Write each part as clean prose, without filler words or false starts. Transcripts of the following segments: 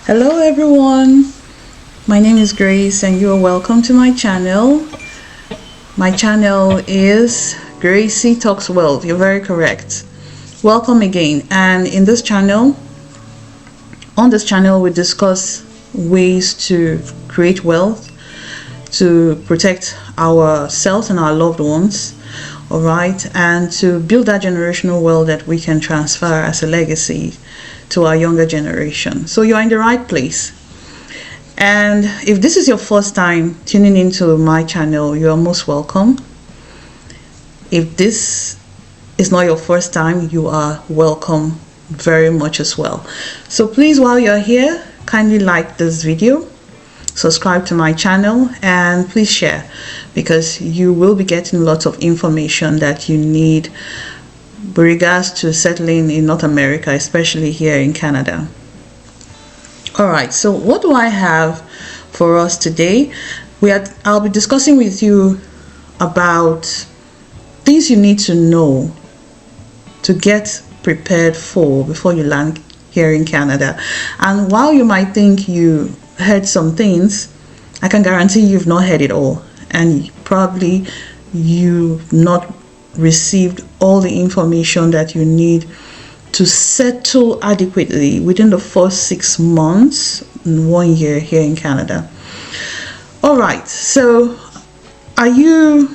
Hello everyone, my name is Grace and you are welcome to my channel. My channel is Gracy Talks Wealth. You're very correct. Welcome again. And on this channel we discuss ways to create wealth, to protect ourselves and our loved ones, all right, and to build that generational wealth that we can transfer as a legacy to our younger generation. So you're in the right place. And if this is your first time tuning into my channel, you are most welcome. If this is not your first time, you are welcome very much as well. So please, while you're here, kindly like this video, subscribe to my channel, and please share, because you will be getting lots of information that you need with regards to settling in North America, especially here in Canada. All right, so what do I have for us today? I'll be discussing with you about things you need to know to get prepared for before you land here in Canada. And while you might think you heard some things, I can guarantee you've not heard it all, and probably you've not received all the information that you need to settle adequately within the first 6 months and 1 year here in Canada. All right, so are you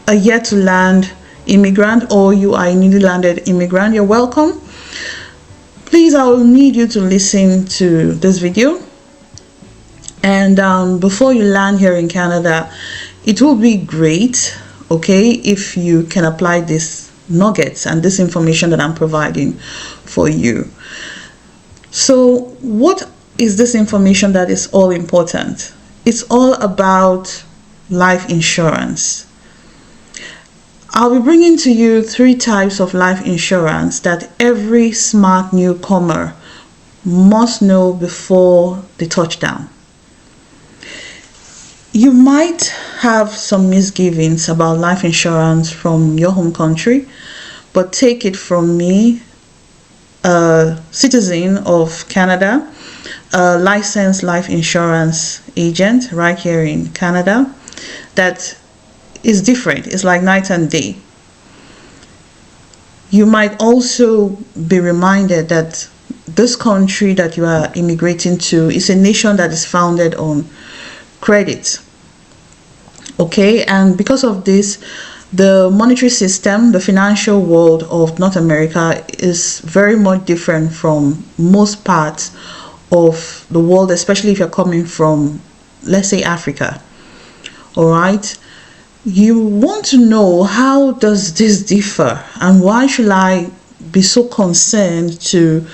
a yet to land immigrant, or you are a newly landed immigrant? You're welcome. Please, I will need you to listen to this video, and before you land here in Canada, it will be great, okay, if you can apply these nuggets and this information that I'm providing for you. So what is this information that is all important? It's all about life insurance. I'll be bringing to you 3 types of life insurance that every smart newcomer must know before they touch down. You might have some misgivings about life insurance from your home country, but take it from me, a citizen of Canada, a licensed life insurance agent right here in Canada, that is different. It's like night and day. You might also be reminded that this country that you are immigrating to is a nation that is founded on credit, okay, and because of this, the monetary system, the financial world of North America is very much different from most parts of the world, especially if you're coming from, let's say, Africa. All right, you want to know, how does this differ, and why should I be so concerned to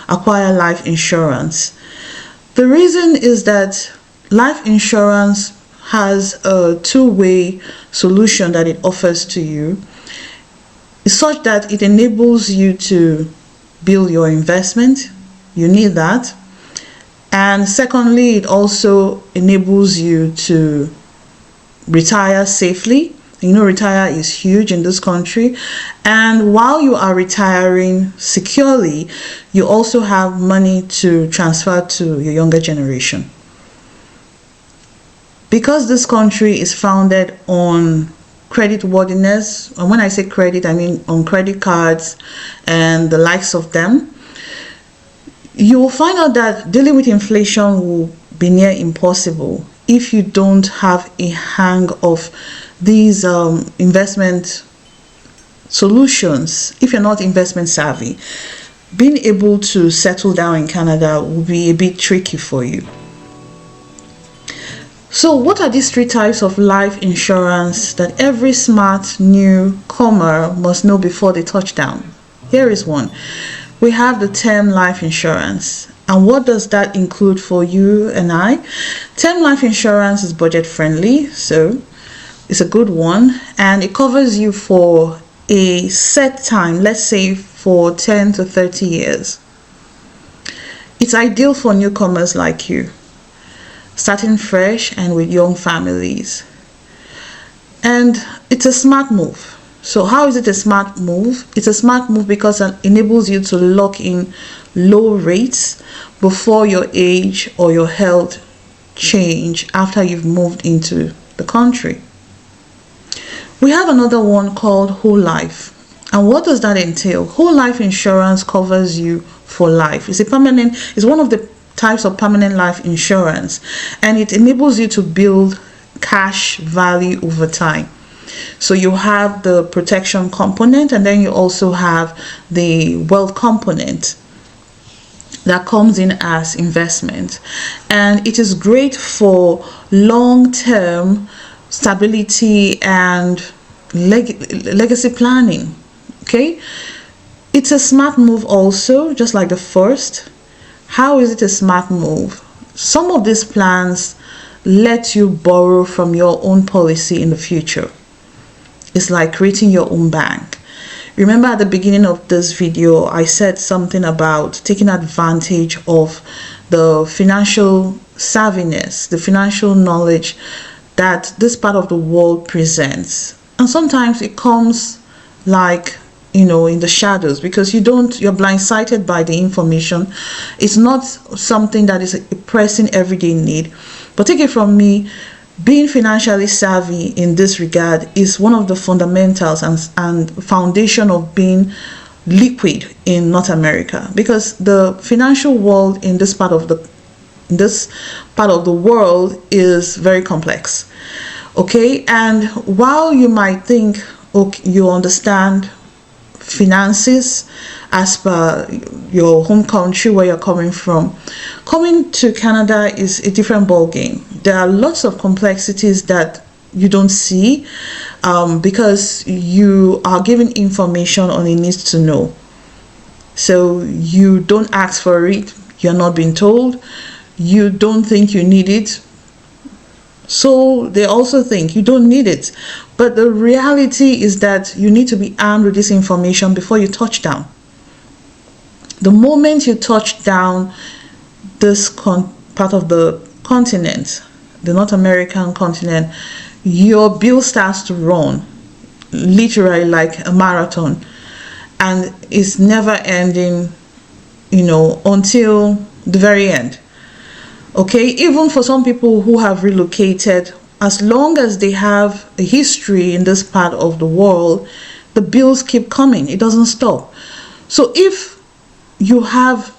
acquire life insurance? The reason is that life insurance has a two-way solution that it offers to you, such that it enables you to build your investment. You need that. And secondly, it also enables you to retire safely. You know, retire is huge in this country. And while you are retiring securely, you also have money to transfer to your younger generation. Because this country is founded on credit worthiness, and when I say credit, I mean on credit cards and the likes of them, you will find out that dealing with inflation will be near impossible if you don't have a hang of these investment solutions. If you're not investment savvy, being able to settle down in Canada will be a bit tricky for you. So what are these 3 types of life insurance that every smart newcomer must know before they touch down? Here is one. We have the term life insurance. And what does that include for you and I? Term life insurance is budget friendly, so it's a good one, and it covers you for a set time, let's say for 10 to 30 years. It's ideal for newcomers like you, starting fresh and with young families. And it's a smart move. So how is it a smart move? It's a smart move because it enables you to lock in low rates before your age or your health change after you've moved into the country. We have another one called whole life. And what does that entail? Whole life insurance covers you for life. It's one of the types of permanent life insurance, and it enables you to build cash value over time. So you have the protection component, and then you also have the wealth component that comes in as investment, and it is great for long-term stability and legacy planning. Okay, it's a smart move also, just like the first. How is it a smart move? Some of these plans let you borrow from your own policy in the future. It's like creating your own bank. Remember at the beginning of this video, I said something about taking advantage of the financial savviness, the financial knowledge that this part of the world presents. And sometimes it comes like, in the shadows, because you're blindsided by the information. It's not something that is a pressing everyday need. But take it from me, being financially savvy in this regard is one of the fundamentals and foundation of being liquid in North America, because the financial world in this part of the world is very complex. Okay, and while you might think, okay, you understand finances as per your home country where you're coming from, coming to Canada is a different ball game. There are lots of complexities that you don't see because you are given information on a need to know. So you don't ask for it, you're not being told, you don't think you need it, so they also think you don't need it. But the reality is that you need to be armed with this information before you touch down. The moment you touch down this part of the continent, the North American continent, your bill starts to run, literally like a marathon, and it's never ending, until the very end. Okay, even for some people who have relocated, as long as they have a history in this part of the world, the bills keep coming. It doesn't stop. So if you have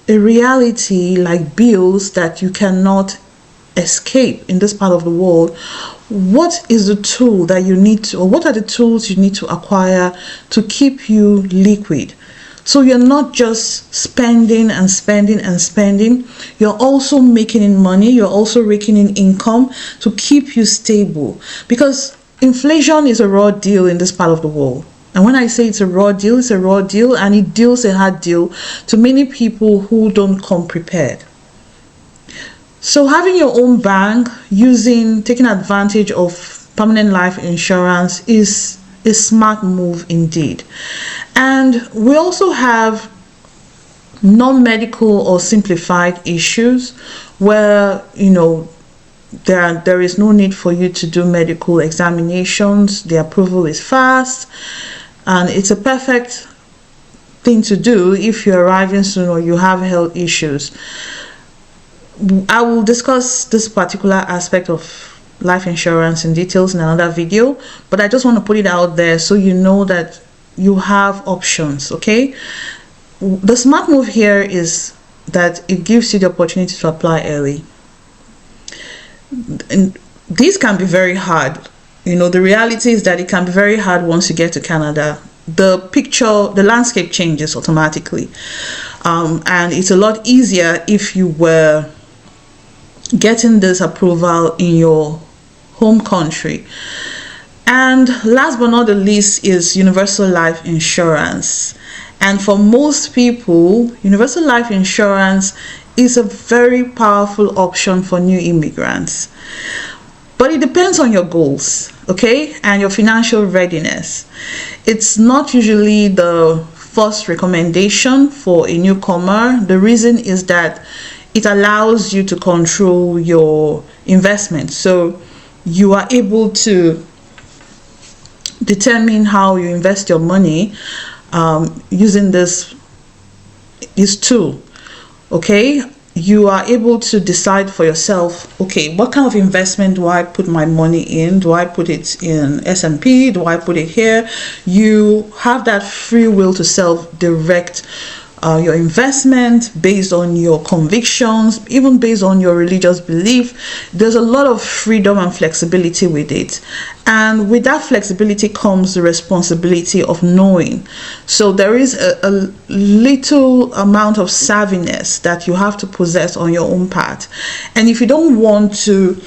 a reality like bills that you cannot escape in this part of the world, what is the tool that you need to, or what are the tools you need to acquire to keep you liquid? So you're not just spending and spending and spending, you're also making in money, you're also raking in income to keep you stable. Because inflation is a raw deal in this part of the world. And when I say it's a raw deal, it's a raw deal, and it deals a hard deal to many people who don't come prepared. So having your own bank, taking advantage of permanent life insurance is a smart move indeed. And we also have non-medical or simplified issues where there is no need for you to do medical examinations. The approval is fast, and it's a perfect thing to do if you're arriving soon or you have health issues. I will discuss this particular aspect of life insurance in details in another video, but I just want to put it out there so you know that you have options. Okay, the smart move here is that it gives you the opportunity to apply early, and these can be very hard. The reality is that it can be very hard once you get to Canada. The landscape changes automatically, and it's a lot easier if you were getting this approval in your home country. And last but not the least is universal life insurance. And for most people, universal life insurance is a very powerful option for new immigrants. But it depends on your goals, okay, and your financial readiness. It's not usually the first recommendation for a newcomer. The reason is that it allows you to control your investment. So you are able to determine how you invest your money using this tool. Okay, you are able to decide for yourself, okay, what kind of investment do I put my money in? Do I put it in S&P? Do I put it here? You have that free will to self-direct your investment based on your convictions, even based on your religious belief. There's a lot of freedom and flexibility with it, and with that flexibility comes the responsibility of knowing. So there is a little amount of savviness that you have to possess on your own part, and if you don't want to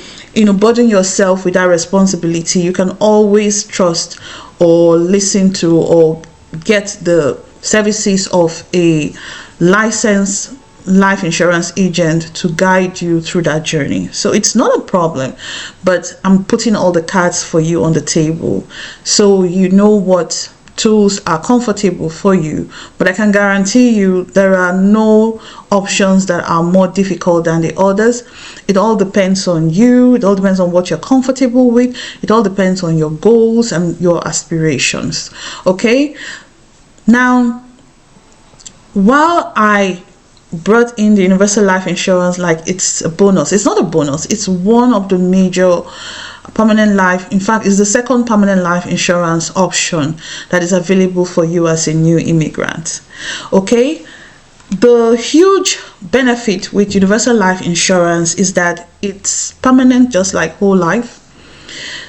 burden yourself with that responsibility, you can always trust or listen to or get the services of a licensed life insurance agent to guide you through that journey. So it's not a problem, but I'm putting all the cards for you on the table so you know what tools are comfortable for you. But I can guarantee you there are no options that are more difficult than the others. It all depends on you. It all depends on what you're comfortable with. It all depends on your goals and your aspirations. Okay, now, while I brought in the universal life insurance like it's a bonus, it's not a bonus. It's one of the major permanent life, in fact, it's the second permanent life insurance option that is available for you as a new immigrant. Okay, the huge benefit with universal life insurance is that it's permanent, just like whole life.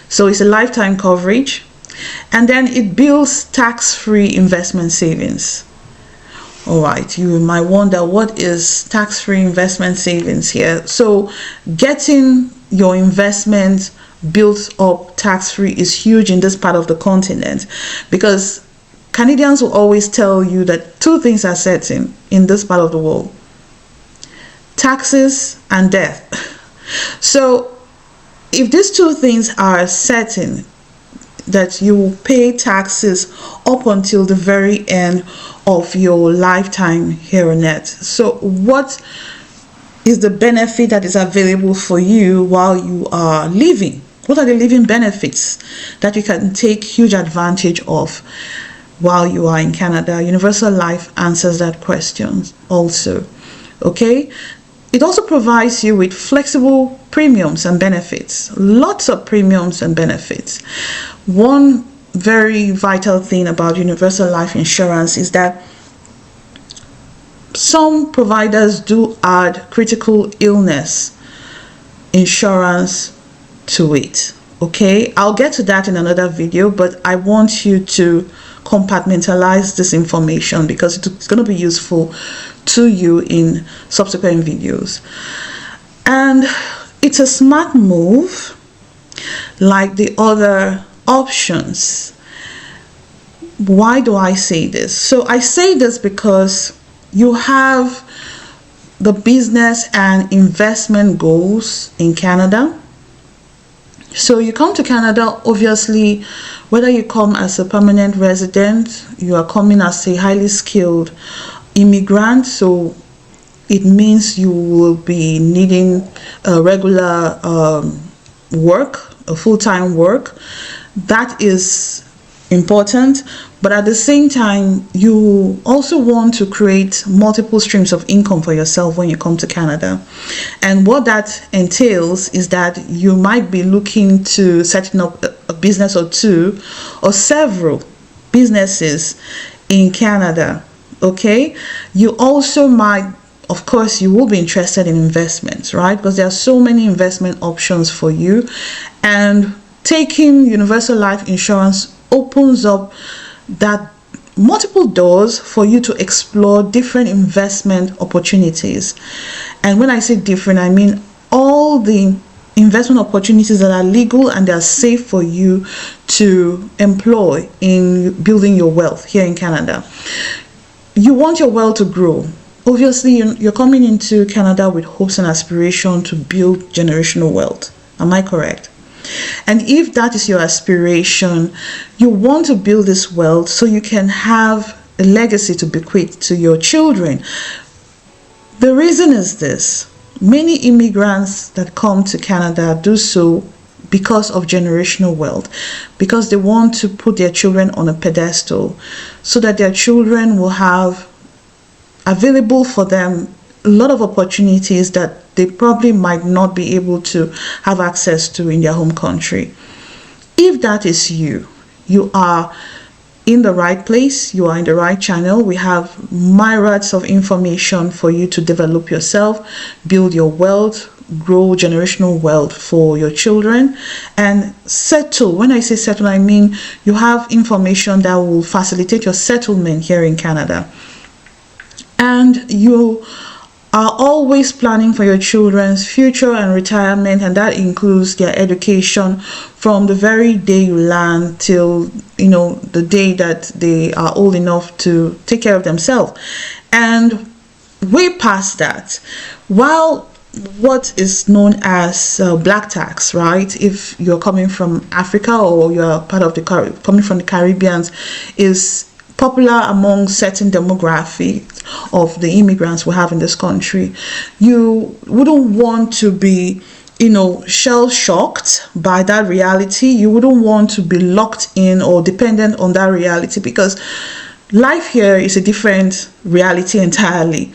So it's a lifetime coverage. And then it builds tax-free investment savings. All right, you might wonder, what is tax-free investment savings here? So getting your investment built up tax-free is huge in this part of the continent, because Canadians will always tell you that two things are certain in this part of the world: taxes and death. So if these two things are certain, that you will pay taxes up until the very end of your lifetime here on earth. So what is the benefit that is available for you while you are living? What are the living benefits that you can take huge advantage of while you are in Canada? Universal Life answers that question also. Okay, it also provides you with flexible premiums and benefits, lots of premiums and benefits. One very vital thing about universal life insurance is that some providers do add critical illness insurance to it. Okay, I'll get to that in another video, but I want you to compartmentalize this information because it's going to be useful to you in subsequent videos. And it's a smart move like the other options. Why do I say this? So I say this because you have the business and investment goals in Canada. So you come to Canada, obviously, whether you come as a permanent resident, you are coming as a highly skilled immigrant, so it means you will be needing a regular work, a full-time work. That is important, but at the same time, you also want to create multiple streams of income for yourself when you come to Canada. And what that entails is that you might be looking to setting up a business or two or several businesses in Canada. Okay, you also might, of course, you will be interested in investments, right? Because there are so many investment options for you, and taking universal life insurance opens up that multiple doors for you to explore different investment opportunities. And when I say different, I mean all the investment opportunities that are legal and they are safe for you to employ in building your wealth here in Canada. You want your wealth to grow. Obviously, you're coming into Canada with hopes and aspiration to build generational wealth. Am I correct? And if that is your aspiration, you want to build this wealth so you can have a legacy to bequeath to your children. The reason is this: many immigrants that come to Canada do so because of generational wealth, because they want to put their children on a pedestal so that their children will have available for them a lot of opportunities that they probably might not be able to have access to in their home country. If that is you, you are in the right place, you are in the right channel. We have myriads of information for you to develop yourself, build your wealth, grow generational wealth for your children, and settle. When I say settle, I mean you have information that will facilitate your settlement here in Canada. And you are always planning for your children's future and retirement, and that includes their education from the very day you land till the day that they are old enough to take care of themselves. And way past that, while what is known as black tax, right, if you're coming from Africa or you're part of coming from the Caribbean, is popular among certain demographics of the immigrants we have in this country, you wouldn't want to be shell shocked by that reality. You wouldn't want to be locked in or dependent on that reality, because life here is a different reality entirely.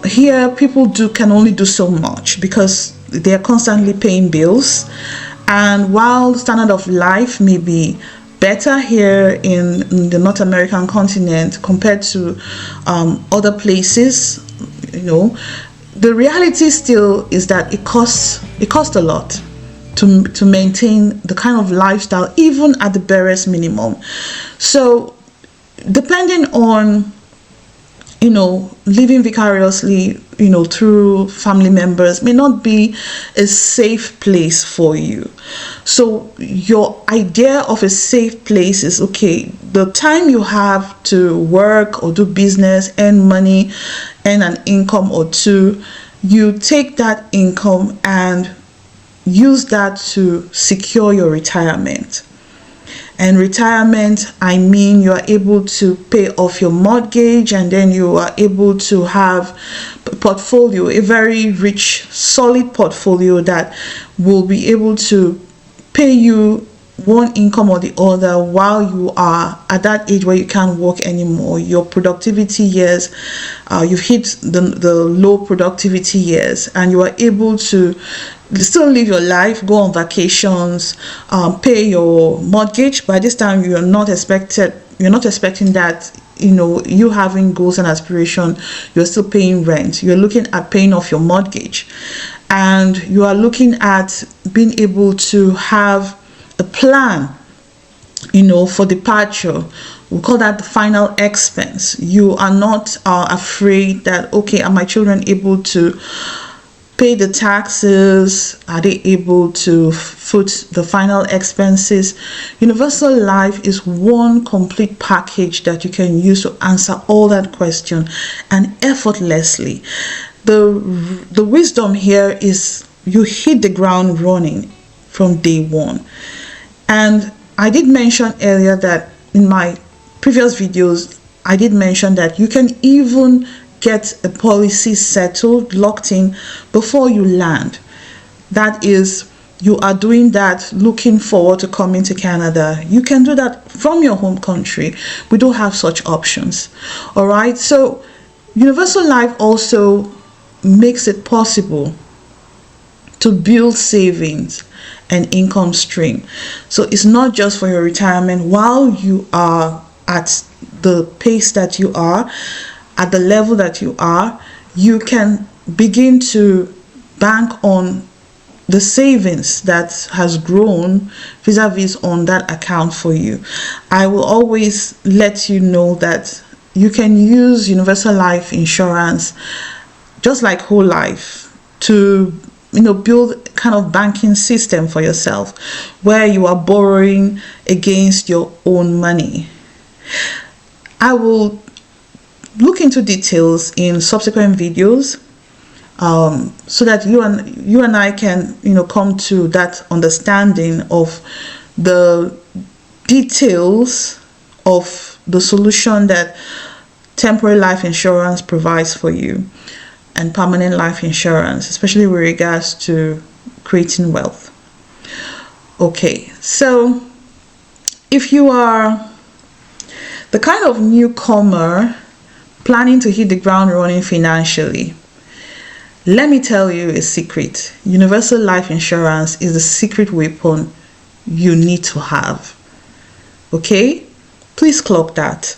Here people can only do so much because they're constantly paying bills, and while standard of life may be better here in the North American continent compared to other places, the reality still is that it costs a lot to maintain the kind of lifestyle, even at the barest minimum. So depending on living vicariously through family members may not be a safe place for you. So your idea of a safe place is, okay, the time you have to work or do business, earn money, earn an income or two, you take that income and use that to secure your retirement. And retirement, I mean you are able to pay off your mortgage, and then you are able to have a portfolio, a very rich, solid portfolio that will be able to pay you one income or the other while you are at that age where you can't work anymore. Your productivity years, you've hit the low productivity years, and you are able to still live your life, go on vacations, pay your mortgage. By this time, you're not expecting that you having goals and aspiration. You're still paying rent. You're looking at paying off your mortgage, and you are looking at being able to have a plan for departure. We call that the final expense. You are not afraid that, okay, are my children able to pay the taxes? Are they able to foot the final expenses? Universal Life is one complete package that you can use to answer all that question, and effortlessly. The wisdom here is you hit the ground running from day one. And I did mention earlier that in my previous videos, I did mention that you can even get a policy settled, locked in before you land. That is, you are doing that looking forward to coming to Canada. You can do that from your home country. We do have such options. All right. So Universal Life also makes it possible to build savings and income stream. So it's not just for your retirement. While you are at the pace that you are, at the level that you are, you can begin to bank on the savings that has grown vis-a-vis on that account for you. I will always let you know that you can use Universal Life Insurance, just like whole life, to build kind of banking system for yourself where you are borrowing against your own money. I will look into details in subsequent videos, so that you and I can come to that understanding of the details of the solution that temporary life insurance provides for you, and permanent life insurance, especially with regards to creating wealth. Okay, so if you are the kind of newcomer planning to hit the ground running financially, let me tell you a secret. Universal life insurance is the secret weapon you need to have. Okay? Please clock that.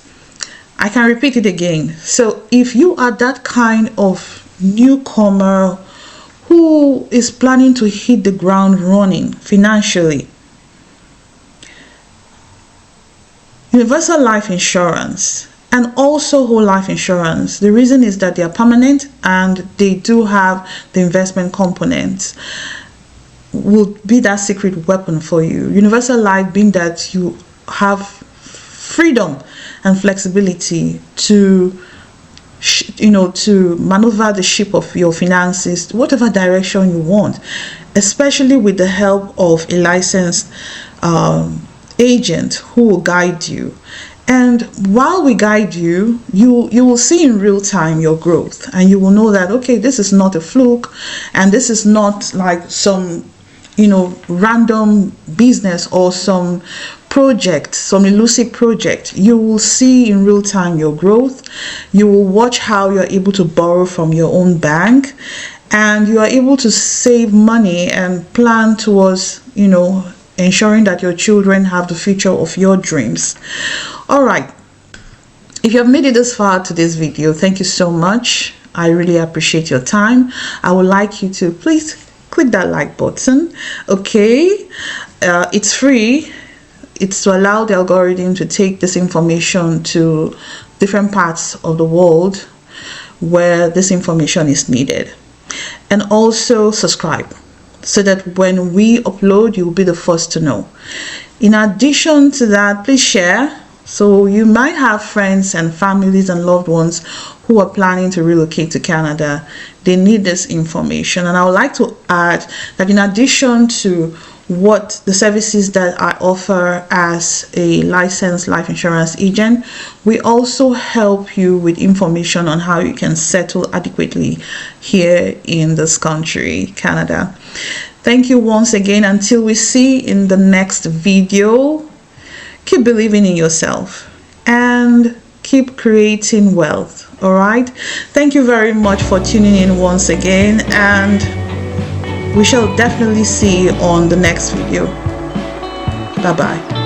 I can repeat it again. So if you are that kind of newcomer who is planning to hit the ground running financially, universal life insurance and also whole life insurance, the reason is that they are permanent and they do have the investment components, will be that secret weapon for you. Universal life being that you have freedom and flexibility to to maneuver the ship of your finances whatever direction you want, especially with the help of a licensed agent who will guide you. And while we guide you, you will see in real time your growth, and you will know that, okay, this is not a fluke, and this is not like some random business or some project, some elusive project. You will see in real time your growth. You will watch how you're able to borrow from your own bank, and you are able to save money and plan towards ensuring that your children have the future of your dreams. All right, if you have made it this far to this video, thank you so much. I really appreciate your time. I would like you to please click that like button. Okay, it's free. It's to allow the algorithm to take this information to different parts of the world where this information is needed. And also subscribe so that when we upload, you'll be the first to know. In addition to that, please share. So you might have friends and families and loved ones who are planning to relocate to Canada. They need this information. And I would like to add that in addition to what the services that I offer as a licensed life insurance agent, we also help you with information on how you can settle adequately here in this country, Canada. Thank you once again. Until we see in the next video, keep believing in yourself and keep creating wealth. All right, thank you very much for tuning in once again, and we shall definitely see you on the next video. Bye bye.